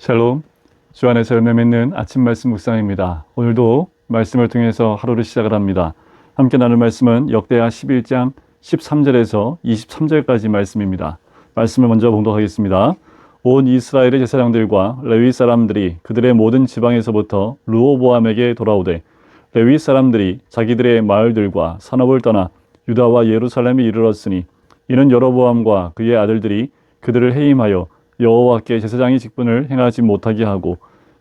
샬롬, 주 안에서 열매 맺는 아침 말씀 묵상입니다. 오늘도 말씀을 통해서 하루를 시작을 합니다. 함께 나눌 말씀은 역대하 11장 13절에서 23절까지 말씀입니다. 말씀을 먼저 봉독하겠습니다. 온 이스라엘의 제사장들과 레위 사람들이 그들의 모든 지방에서부터 르호보암에게 돌아오되 레위 사람들이 자기들의 마을들과 산업을 떠나 유다와 예루살렘에 이르렀으니 이는 여로보암과 그의 아들들이 그들을 해임하여 여호와께 제사장의 직분을 행하지 못하게 하고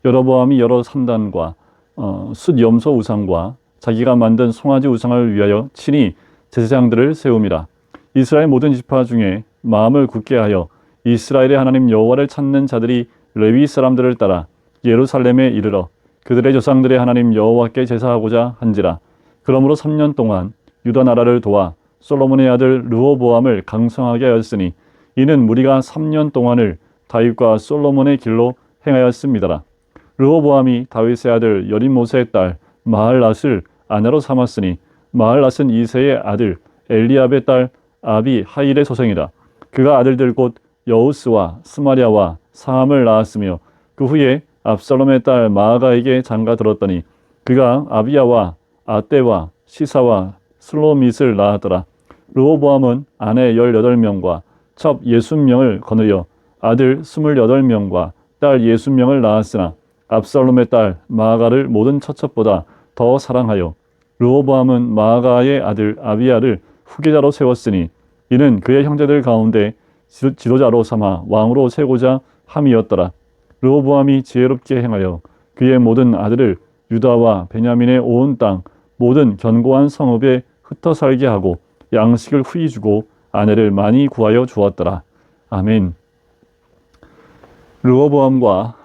여로보암이 여러 산단과 숫염소 우상과 자기가 만든 송아지 우상을 위하여 친히 제사장들을 세움이라. 이스라엘 모든 지파 중에 마음을 굳게 하여 이스라엘의 하나님 여호와를 찾는 자들이 레위 사람들을 따라 예루살렘에 이르러 그들의 조상들의 하나님 여호와께 제사하고자 한지라. 그러므로 3년 동안 유다 나라를 도와 솔로몬의 아들 르호보암을 강성하게 하였으니 이는 무리가 3년 동안을 다윗과 솔로몬의 길로 행하였습니다라. 르호보암이 다윗의 아들 여림모세의 딸 마할랏을 아내로 삼았으니 마할랏은 이새의 아들 엘리압의 딸 아비 하일의 소생이라. 그가 아들들 곧 여우스와 스마랴와 사함을 낳았으며 그 후에 압살롬의 딸 마아가에게 장가 들었더니 그가 아비야와 아떼와 시사와 슬로밋을 낳았더라. 르호보암은 아내 18명과 첩 60명을 거느려 아들 28명과 딸 60명을 낳았으나 압살롬의 딸 마아가를 모든 처첩보다 더 사랑하여 르호보암은 마아가의 아들 아비야를 후계자로 세웠으니 이는 그의 형제들 가운데 지도자로 삼아 왕으로 세고자 함이었더라. 르호보암이 지혜롭게 행하여 그의 모든 아들을 유다와 베냐민의 온 땅 모든 견고한 성읍에 흩어 살게 하고 양식을 후히 주고 아내를 많이 구하여 주었더라. 아멘. 르호보암과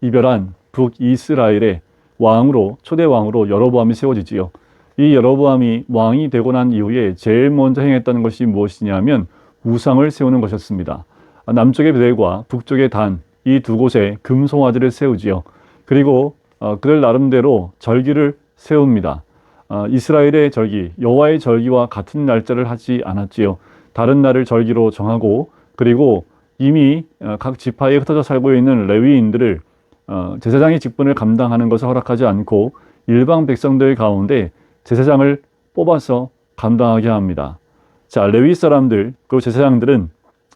이별한 북이스라엘의 왕으로 초대 왕으로 여로보암이 세워지지요. 이 여로보암이 왕이 되고 난 이후에 제일 먼저 행했던 것이 무엇이냐면 우상을 세우는 것이었습니다. 남쪽의 베델과 북쪽의 단 이 두 곳에 금송아지를 세우지요. 그리고 그들 나름대로 절기를 세웁니다. 이스라엘의 절기, 여호와의 절기와 같은 날짜를 하지 않았지요. 다른 날을 절기로 정하고 그리고 이미 각 지파에 흩어져 살고 있는 레위인들을 제사장의 직분을 감당하는 것을 허락하지 않고 일방 백성들 가운데 제사장을 뽑아서 감당하게 합니다. 자, 레위 사람들 그리고 제사장들은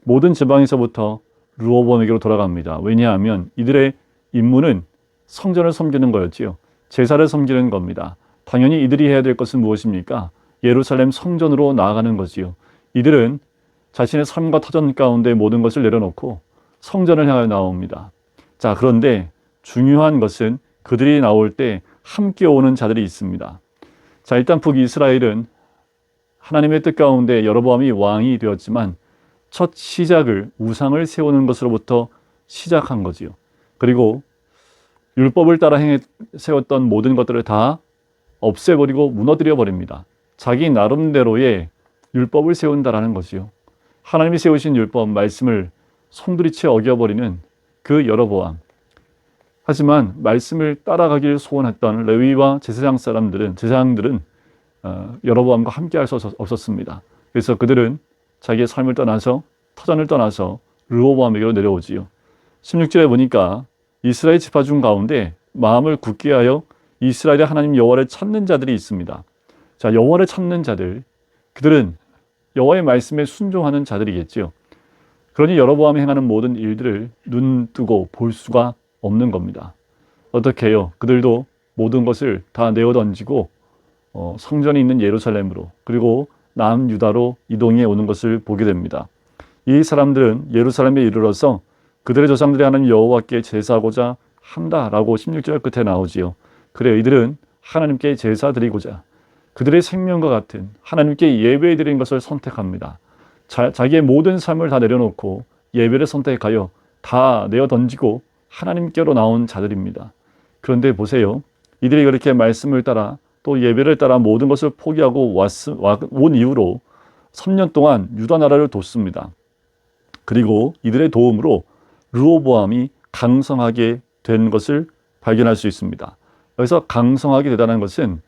모든 지방에서부터 르호보암에게로 돌아갑니다. 왜냐하면 이들의 임무는 성전을 섬기는 거였지요. 제사를 섬기는 겁니다. 당연히 이들이 해야 될 것은 무엇입니까? 예루살렘 성전으로 나아가는 거지요. 이들은 자신의 삶과 터전 가운데 모든 것을 내려놓고 성전을 향하여 나옵니다. 자, 그런데 중요한 것은 그들이 나올 때 함께 오는 자들이 있습니다. 자, 일단 북이스라엘은 하나님의 뜻 가운데 여로보암이 왕이 되었지만 첫 시작을 우상을 세우는 것으로부터 시작한 거지요. 그리고 율법을 따라 세웠던 모든 것들을 다 없애버리고 무너뜨려 버립니다. 자기 나름대로의 율법을 세운다라는 것이요. 하나님이 세우신 율법 말씀을 송두리째 어겨버리는 그 여로보암. 하지만 말씀을 따라가길 소원했던 레위와 제사장들은 여로보암과 함께할 수 없었습니다. 그래서 그들은 자기의 삶을 떠나서 터전을 떠나서 르호보암에게로 내려오지요. 16절에 보니까 이스라엘 지파 중 가운데 마음을 굳게 하여 이스라엘의 하나님 여호와를 찾는 자들이 있습니다. 자, 여호와를 찾는 자들, 그들은 여호와의 말씀에 순종하는 자들이겠지요. 그러니 여로보암이 행하는 모든 일들을 눈 뜨고 볼 수가 없는 겁니다. 어떻게 해요? 그들도 모든 것을 다 내어 던지고 성전이 있는 예루살렘으로 그리고 남유다로 이동해 오는 것을 보게 됩니다. 이 사람들은 예루살렘에 이르러서 그들의 조상들이 하나님 여호와께 제사하고자 한다라고 16절 끝에 나오지요. 그래, 이들은 하나님께 제사 드리고자 그들의 생명과 같은 하나님께 예배 드리는 것을 선택합니다. 자기의 모든 삶을 다 내려놓고 예배를 선택하여 다 내어 던지고 하나님께로 나온 자들입니다. 그런데 보세요. 이들이 그렇게 말씀을 따라 또 예배를 따라 모든 것을 포기하고 온 이후로 3년 동안 유다 나라를 돕습니다. 그리고 이들의 도움으로 르호보암이 강성하게 된 것을 발견할 수 있습니다. 여기서 강성하게 되다는 것은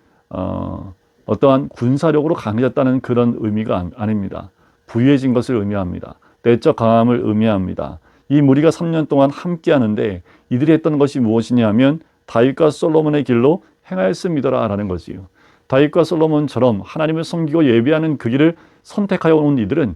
어떠한 군사력으로 강해졌다는 그런 의미가 아닙니다. 부유해진 것을 의미합니다. 내적 강함을 의미합니다. 이 무리가 3년 동안 함께 하는데 이들이 했던 것이 무엇이냐 하면 다윗과 솔로몬의 길로 행하였음이더라 라는 거지요. 다윗과 솔로몬처럼 하나님을 섬기고 예배하는 그 길을 선택하여 온 이들은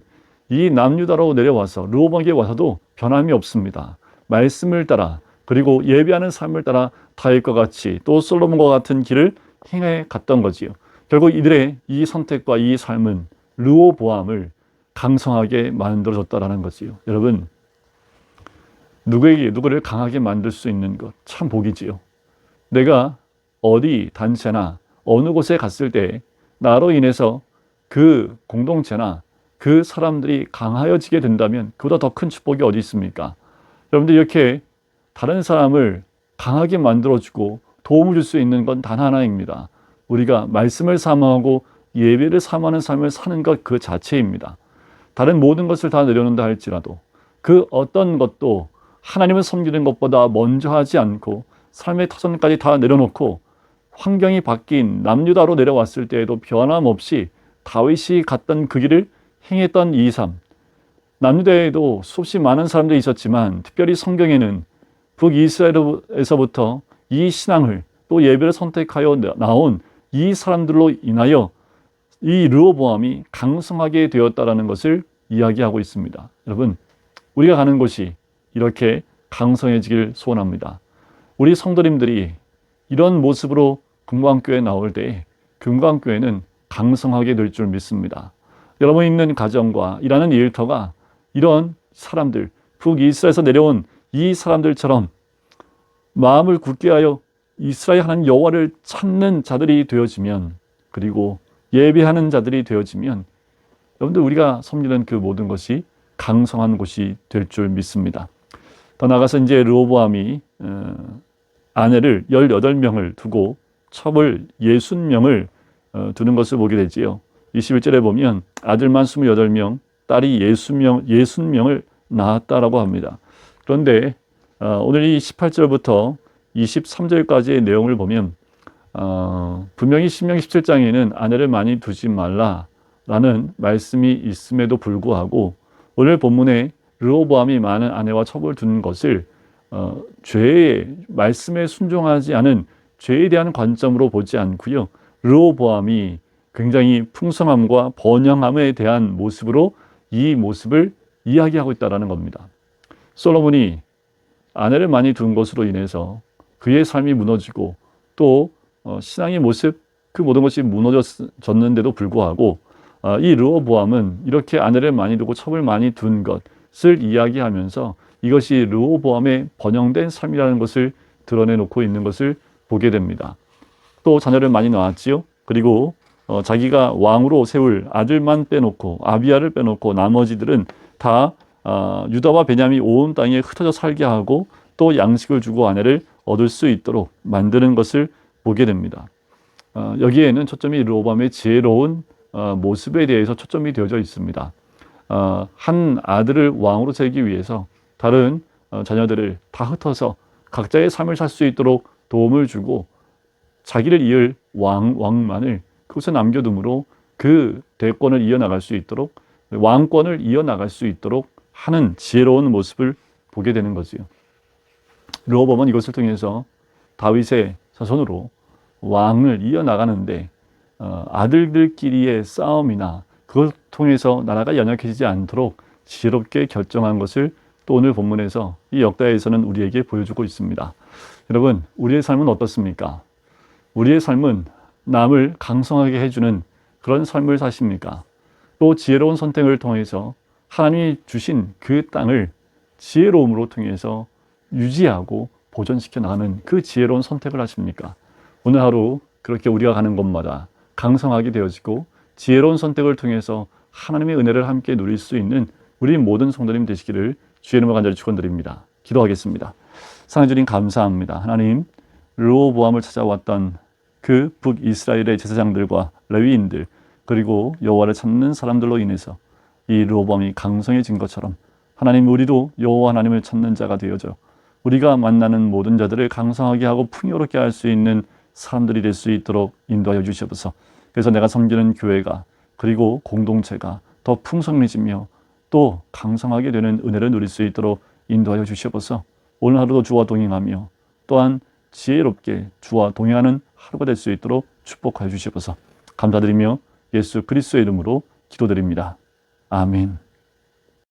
이 남유다로 내려와서 르호보암에게 와서도 변함이 없습니다. 말씀을 따라 그리고 예배하는 삶을 따라 다윗과 같이 또 솔로몬과 같은 길을 행해 갔던 거지요. 결국 이들의 이 선택과 이 삶은 르호보암을 강성하게 만들어줬다라는 거지요. 여러분, 누구를 강하게 만들 수 있는 것 참 복이지요. 내가 어디 단체나 어느 곳에 갔을 때 나로 인해서 그 공동체나 그 사람들이 강하여지게 된다면 그보다 더 큰 축복이 어디 있습니까? 여러분들 이렇게 다른 사람을 강하게 만들어주고 도움을 줄 수 있는 건 단 하나입니다. 우리가 말씀을 사모하고 예배를 사모하는 삶을 사는 것 그 자체입니다. 다른 모든 것을 다 내려놓는다 할지라도 그 어떤 것도 하나님을 섬기는 것보다 먼저 하지 않고 삶의 터전까지 다 내려놓고 환경이 바뀐 남유다로 내려왔을 때에도 변함없이 다윗이 갔던 그 길을 행했던 이 삶. 남유다에도 수없이 많은 사람들이 있었지만 특별히 성경에는 북이스라엘에서부터 이 신앙을 또 예배를 선택하여 나온 이 사람들로 인하여 이 르호보암이 강성하게 되었다라는 것을 이야기하고 있습니다. 여러분, 우리가 가는 곳이 이렇게 강성해지길 소원합니다. 우리 성도님들이 이런 모습으로 금광교회에 나올 때 금광교회는 강성하게 될 줄 믿습니다. 여러분 있는 가정과 일하는 일터가 이런 사람들, 북이스라엘에서 내려온 이 사람들처럼 마음을 굳게 하여 이스라엘 하나님 여호와를 찾는 자들이 되어지면, 그리고 예배하는 자들이 되어지면 여러분들 우리가 섬기는 그 모든 것이 강성한 곳이 될 줄 믿습니다. 더 나아가서 이제 르호보암이 아내를 18명을 두고 첩을 60명을 두는 것을 보게 되지요. 21절에 보면 아들만 28명, 딸이 60명을 낳았다라고 합니다. 그런데 오늘 이 18절부터 23절까지의 내용을 보면 분명히 신명기 17장에는 아내를 많이 두지 말라라는 말씀이 있음에도 불구하고 오늘 본문에 르호보암이 많은 아내와 첩을 두는 것을 죄의 말씀에 순종하지 않은 죄에 대한 관점으로 보지 않고요. 르호보암이 굉장히 풍성함과 번영함에 대한 모습으로 이 모습을 이야기하고 있다는 겁니다. 솔로몬이 아내를 많이 둔 것으로 인해서 그의 삶이 무너지고 또 신앙의 모습 그 모든 것이 무너졌는데도 불구하고 이 르호보암은 이렇게 아내를 많이 두고 첩을 많이 둔 것을 이야기하면서 이것이 르호보암의 번영된 삶이라는 것을 드러내놓고 있는 것을 보게 됩니다. 또 자녀를 많이 낳았지요. 그리고 자기가 왕으로 세울 아들만 빼놓고 아비야를 빼놓고 나머지들은 다 유다와 베냐민 온 땅에 흩어져 살게 하고 또 양식을 주고 아내를 얻을 수 있도록 만드는 것을 보게 됩니다. 여기에는 초점이 르호보암의 지혜로운 모습에 대해서 초점이 되어져 있습니다. 한 아들을 왕으로 세우기 위해서 다른 자녀들을 다 흩어서 각자의 삶을 살 수 있도록 도움을 주고 자기를 이을 왕만을 그곳에 남겨둠으로 그 대권을 이어나갈 수 있도록 왕권을 이어나갈 수 있도록 하는 지혜로운 모습을 보게 되는 거지요. 르호보암은 이것을 통해서 다윗의 자손으로 왕을 이어나가는데 아들들끼리의 싸움이나 그걸 통해서 나라가 연약해지지 않도록 지혜롭게 결정한 것을 또 오늘 본문에서 이 역다에서는 우리에게 보여주고 있습니다. 여러분, 우리의 삶은 어떻습니까? 우리의 삶은 남을 강성하게 해주는 그런 삶을 사십니까? 또 지혜로운 선택을 통해서 하나님이 주신 그 땅을 지혜로움으로 통해서 유지하고 보존시켜 나가는 그 지혜로운 선택을 하십니까? 오늘 하루 그렇게 우리가 가는 곳마다 강성하게 되어지고 지혜로운 선택을 통해서 하나님의 은혜를 함께 누릴 수 있는 우리 모든 성도님 되시기를 주의 이름으로 간절히 축원드립니다. 기도하겠습니다. 사랑해 주님 감사합니다. 하나님, 르호보암을 찾아왔던 그 북이스라엘의 제사장들과 레위인들 그리고 여호와를 찾는 사람들로 인해서 이 르호보암이 강성해진 것처럼 하나님, 우리도 여호와 하나님을 찾는 자가 되어져 우리가 만나는 모든 자들을 강성하게 하고 풍요롭게 할 수 있는 사람들이 될 수 있도록 인도하여 주시옵소서. 그래서 내가 섬기는 교회가 그리고 공동체가 더 풍성해지며 또 강성하게 되는 은혜를 누릴 수 있도록 인도하여 주시옵소서. 오늘 하루도 주와 동행하며 또한 지혜롭게 주와 동행하는 하루가 될 수 있도록 축복하여 주시옵소서. 감사드리며 예수 그리스도의 이름으로 기도드립니다. 아멘.